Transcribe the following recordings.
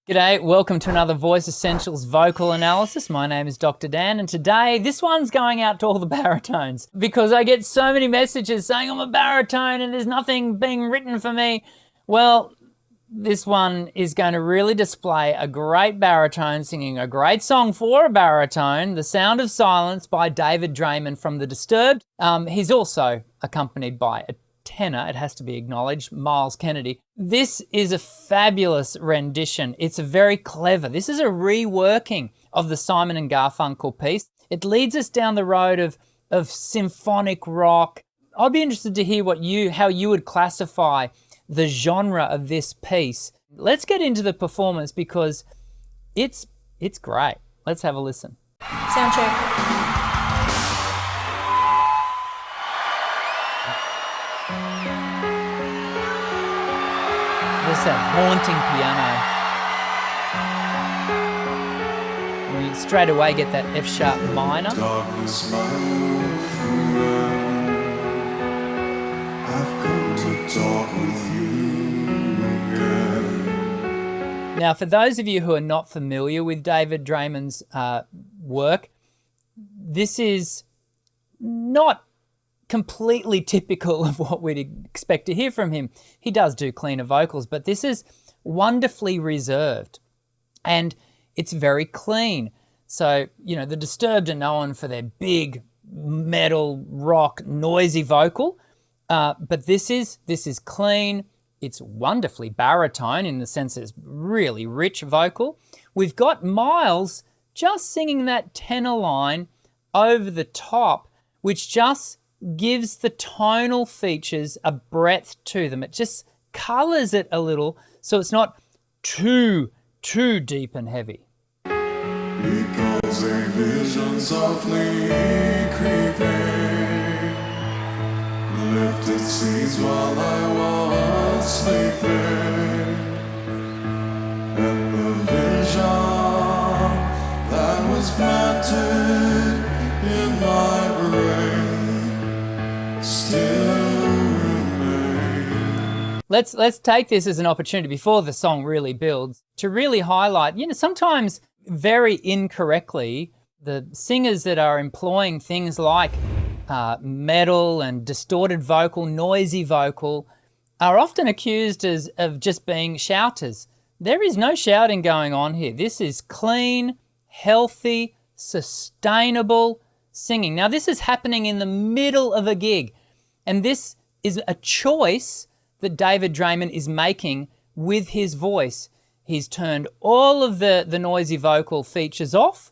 G'day, welcome to another Voice Essentials vocal analysis. My name is Dr. Dan, and today this one's going out to all the baritones because I get so many messages saying I'm a baritone and there's nothing being written for me. Well, this one is going to really display a great baritone singing a great song for a baritone, The Sound of Silence by David Draiman from The Disturbed. He's also accompanied by a tenor, it has to be acknowledged, Myles Kennedy. This is a fabulous rendition. It's very clever. This is a reworking of the Simon and Garfunkel piece. It leads us down the road of symphonic rock. I'd be interested to hear how you would classify the genre of this piece. Let's get into the performance because it's great. Let's have a listen. Sound check. There's that haunting piano. We straight away get that F sharp minor. Darkness, my old friend, I've come to talk with you again. Now, for those of you who are not familiar with David Draiman's work, this is not completely typical of what we'd expect to hear from him. He does do cleaner vocals, but this is wonderfully reserved and it's very clean. So, The Disturbed are known for their big metal, rock, noisy vocal, but this is clean. It's wonderfully baritone in the sense it's really rich vocal. We've got Myles just singing that tenor line over the top, which just gives the tonal features a breadth to them. It just colours it a little so it's not too deep and heavy. Because a vision softly creeping lifted seas while I was sleeping, and the vision that was planted in my brain still remain. Let's take this as an opportunity before the song really builds to really highlight, sometimes very incorrectly, the singers that are employing things like metal and distorted vocal, noisy vocal, are often accused of just being shouters. There is no shouting going on here. This is clean, healthy, sustainable singing. Now, this is happening in the middle of a gig, and this is a choice that David Draiman is making with his voice. He's turned all of the noisy vocal features off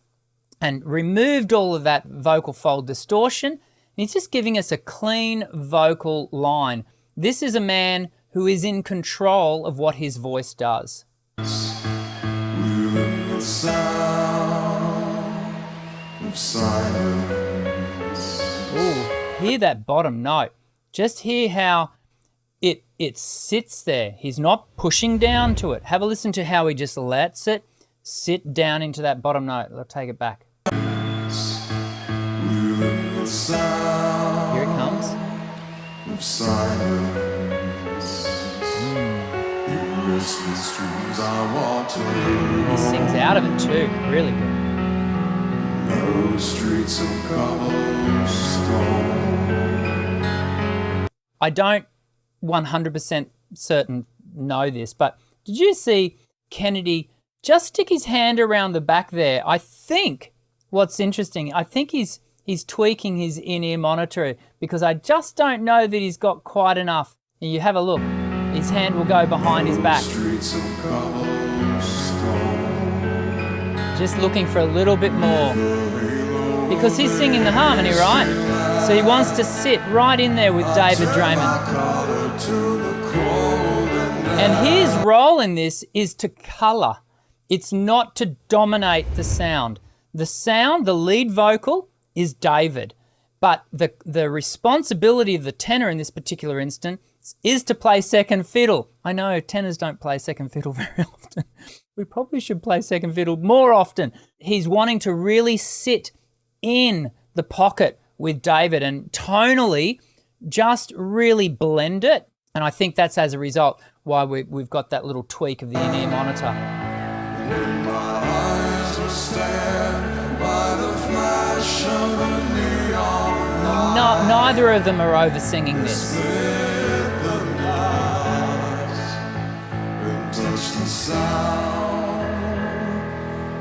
and removed all of that vocal fold distortion. And he's just giving us a clean vocal line. This is a man who is in control of what his voice does. Within the sound of silence. Ooh, hear that bottom note. Just hear how it sits there. He's not pushing down to it. Have a listen to how he just lets it sit down into that bottom note. I'll take it back. Within the sound Here it comes. of silence. In restless streams I walk to. He sings out of it too. Really good. Narrow streets of cobblestone. I don't 100% certain know this, but did you see Kennedy just stick his hand around the back there? I think what's interesting, I think he's tweaking his in-ear monitor because I just don't know that he's got quite enough. And you have a look, his hand will go behind his back. Streets of cobblestone. Just looking for a little bit more because he's singing the harmony, right? So he wants to sit right in there with David Draiman. And his role in this is to colour. It's not to dominate the sound. The sound, the lead vocal, is David. But the responsibility of the tenor in this particular instance is to play second fiddle. I know tenors don't play second fiddle very often. We probably should play second fiddle more often. He's wanting to really sit in the pocket with David and tonally just really blend it. And I think that's as a result why we've got that little tweak of the in-ear monitor. When my eyes were stared by the flash of a neon light. No, neither of them are oversinging this. Lit the night and touched the sound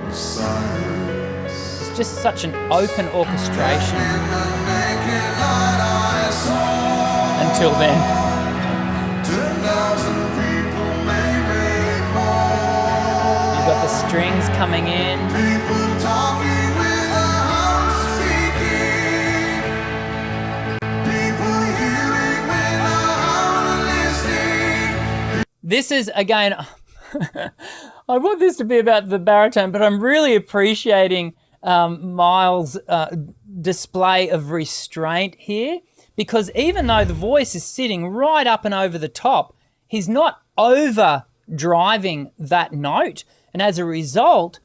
of silence. It's just such an open orchestration. In the naked light I saw Until then. 10,000 people, maybe more. You've got the strings coming in. People talking without speaking. People hearing without listening. This is, again, I want this to be about the baritone, but I'm really appreciating Myles' display of restraint here, because even though the voice is sitting right up and over the top, he's not over driving that note. And as a result,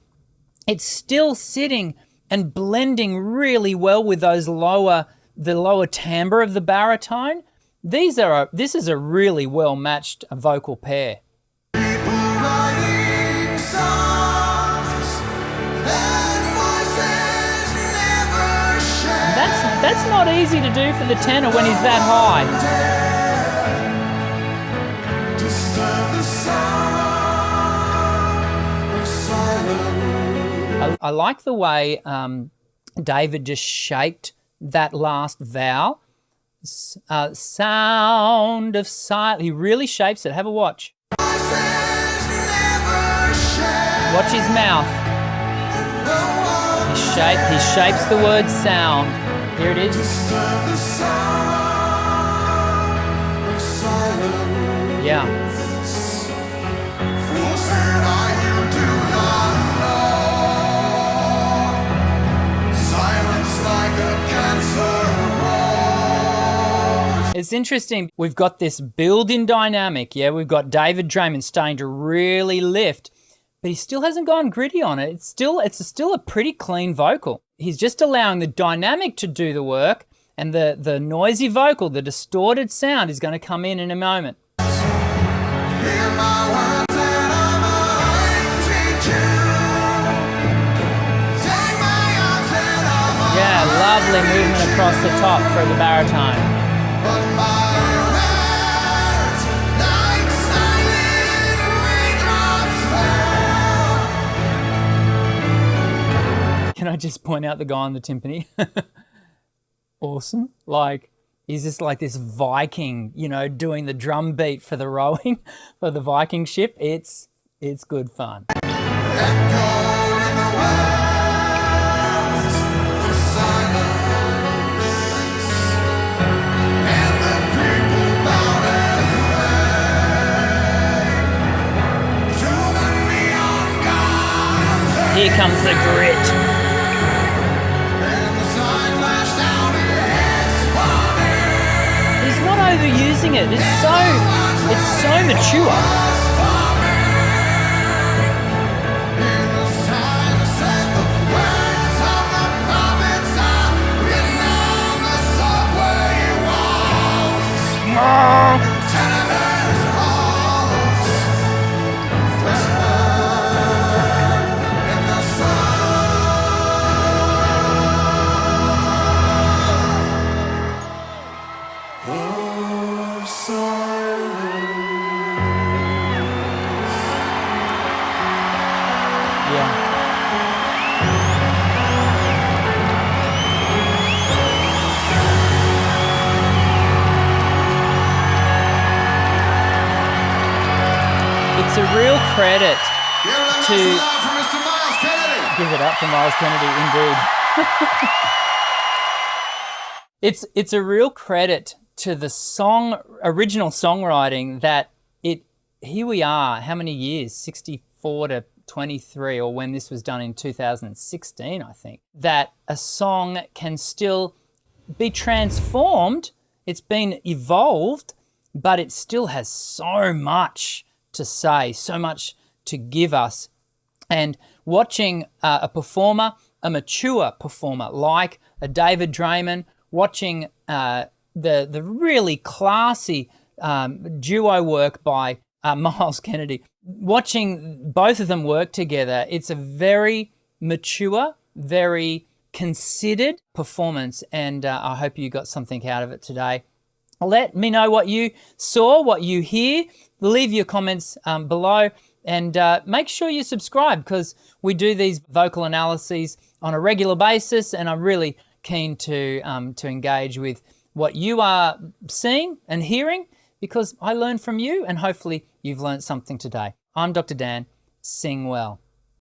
it's still sitting and blending really well with those the lower timbre of the baritone. This is a really well matched vocal pair. People writing songs that voices never share. That's not easy to do for the tenor when he's that high. Disturb the sound of silence. I like the way David just shaped that last vowel. Sound of silence. He really shapes it. Have a watch. Voices never share. Watch his mouth. He shapes the word sound. Here it is. Disturb the sound of silence. Yeah. Fools said you do not know. Silence like a cancer. It's interesting. We've got this build-in dynamic. Yeah, we've got David Draiman starting to really lift, but he still hasn't gone gritty on it. It's still a pretty clean vocal. He's just allowing the dynamic to do the work, and the noisy vocal, the distorted sound, is going to come in a moment. Hear my words and I might teach you. Take my arms and I might. Yeah, lovely movement across the top for the baritone. But my words, like silent raindrops fell. Can I just point out the guy on the timpani? Awesome. Like, he's just like this Viking, doing the drum beat for the rowing, for the Viking ship. It's good fun. Echo in the wells of silence, and the people bowed and prayed to the neon gods. Here comes the grit. And the sign flashed out its funny. He's not overusing it. It's so mature. In the sign said the words of the prophets are written on the subway walls. Tenements halls whispered in the sound of silence. Yeah. It's a real credit Give it up to- nice and loud for Mr. Myles Kennedy. Give it up for Myles Kennedy, indeed. It's a real credit to the original songwriting that here we are, how many years? 64 to 23, or when this was done in 2016, I think, that a song can still be transformed. It's been evolved, but it still has so much to say, so much to give us. And watching a performer, a mature performer like a David Draiman, watching the really classy duo work by Myles Kennedy, watching both of them work together, it's a very mature, very considered performance, and I hope you got something out of it today. Let me know what you saw, what you hear. Leave your comments below, and make sure you subscribe, because we do these vocal analyses on a regular basis, and I'm really keen to engage with what you are seeing and hearing, because I learn from you, and hopefully you've learned something today. I'm Dr. Dan. Sing well.